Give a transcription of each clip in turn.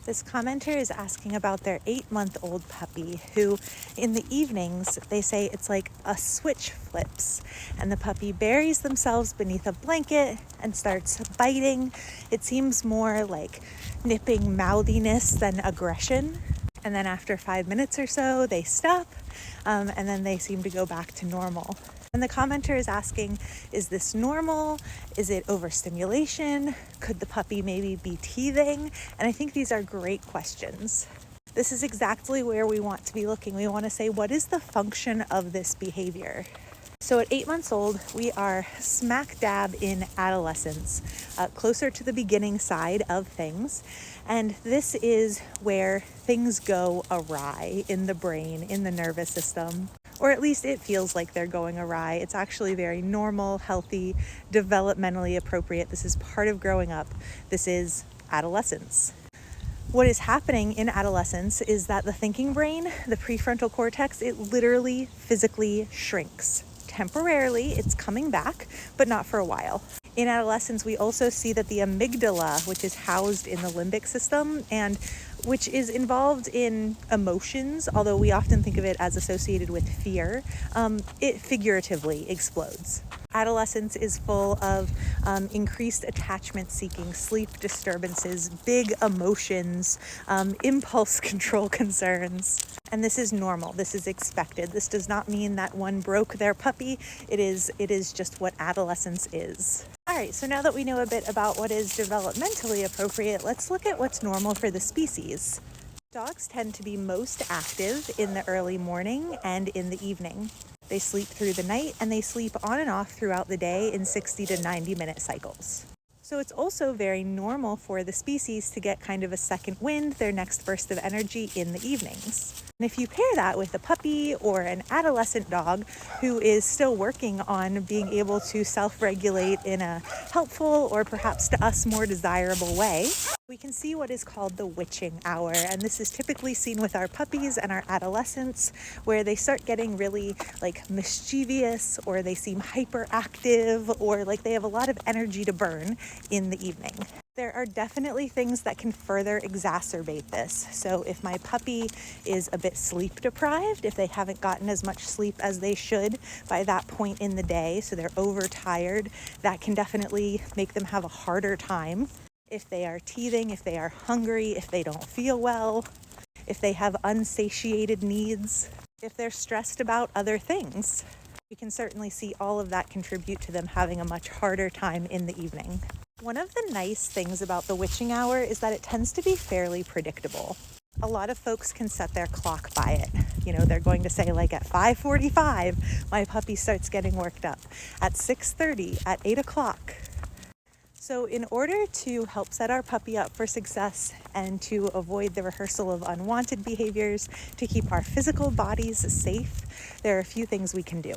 This commenter is asking about their 8-month-old puppy who, in the evenings, they say it's like a switch flips and the puppy buries themselves beneath a blanket and starts biting. It seems more like nipping mouthiness than aggression. And then after 5 minutes or so, they stop, and then they seem to go back to normal. And the commenter is asking, is this normal? Is it overstimulation? Could the puppy maybe be teething? And I think these are great questions. This is exactly where we want to be looking. We want to say, what is the function of this behavior? So at 8 months old, we are smack dab in adolescence, closer to the beginning side of things. And this is where things go awry in the brain, in the nervous system, or at least it feels like they're going awry. It's actually very normal, healthy, developmentally appropriate. This is part of growing up. This is adolescence. What is happening in adolescence is that the thinking brain, the prefrontal cortex, it literally physically shrinks. Temporarily, it's coming back, but not for a while. In adolescence, we also see that the amygdala, which is housed in the limbic system and which is involved in emotions, although we often think of it as associated with fear, it figuratively explodes. Adolescence is full of increased attachment seeking, sleep disturbances, big emotions, impulse control concerns. And this is normal. This is expected. This does not mean that one broke their puppy. It is just what adolescence is. All right, so now that we know a bit about what is developmentally appropriate, let's look at what's normal for the species. Dogs tend to be most active in the early morning and in the evening. They sleep through the night and they sleep on and off throughout the day in 60 to 90-minute cycles. So it's also very normal for the species to get kind of a second wind, their next burst of energy in the evenings. And if you pair that with a puppy or an adolescent dog who is still working on being able to self-regulate in a helpful or perhaps to us more desirable way, we can see what is called the witching hour. And this is typically seen with our puppies and our adolescents, where they start getting really like mischievous, or they seem hyperactive, or like they have a lot of energy to burn in the evening. There are definitely things that can further exacerbate this. So if my puppy is a bit sleep deprived, if they haven't gotten as much sleep as they should by that point in the day, so they're overtired, that can definitely make them have a harder time. If they are teething, if they are hungry, if they don't feel well, if they have unsatiated needs, if they're stressed about other things, we can certainly see all of that contribute to them having a much harder time in the evening. One of the nice things about the witching hour is that it tends to be fairly predictable. A lot of folks can set their clock by it. You know, they're going to say like at 5:45, my puppy starts getting worked up. At 6:30, at 8 o'clock. So in order to help set our puppy up for success and to avoid the rehearsal of unwanted behaviors, to keep our physical bodies safe, there are a few things we can do.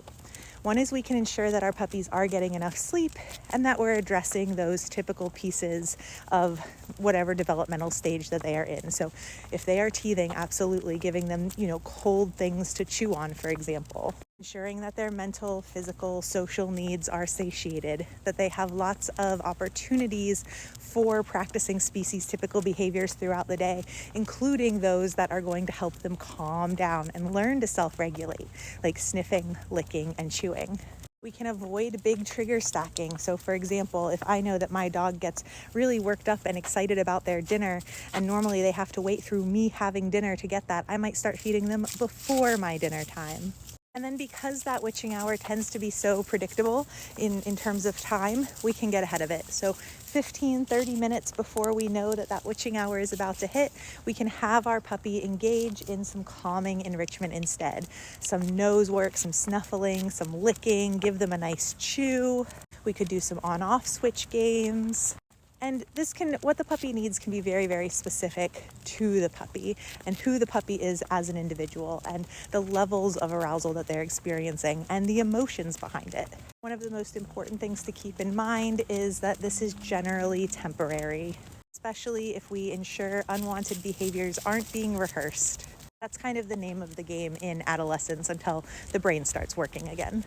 One is we can ensure that our puppies are getting enough sleep and that we're addressing those typical pieces of whatever developmental stage that they are in. So if they are teething, absolutely giving them, cold things to chew on, for example. Ensuring that their mental, physical, social needs are satiated, that they have lots of opportunities for practicing species typical behaviors throughout the day, including those that are going to help them calm down and learn to self-regulate, like sniffing, licking, and chewing. We can avoid big trigger stacking. So for example, if I know that my dog gets really worked up and excited about their dinner, and normally they have to wait through me having dinner to get that, I might start feeding them before my dinner time. And then because that witching hour tends to be so predictable in terms of time, we can get ahead of it. So 15, 30 minutes before we know that witching hour is about to hit, we can have our puppy engage in some calming enrichment instead. Some nose work, some snuffling, some licking, give them a nice chew. We could do some on-off switch games. And what the puppy needs can be very, very specific to the puppy and who the puppy is as an individual and the levels of arousal that they're experiencing and the emotions behind it. One of the most important things to keep in mind is that this is generally temporary, especially if we ensure unwanted behaviors aren't being rehearsed. That's kind of the name of the game in adolescence until the brain starts working again.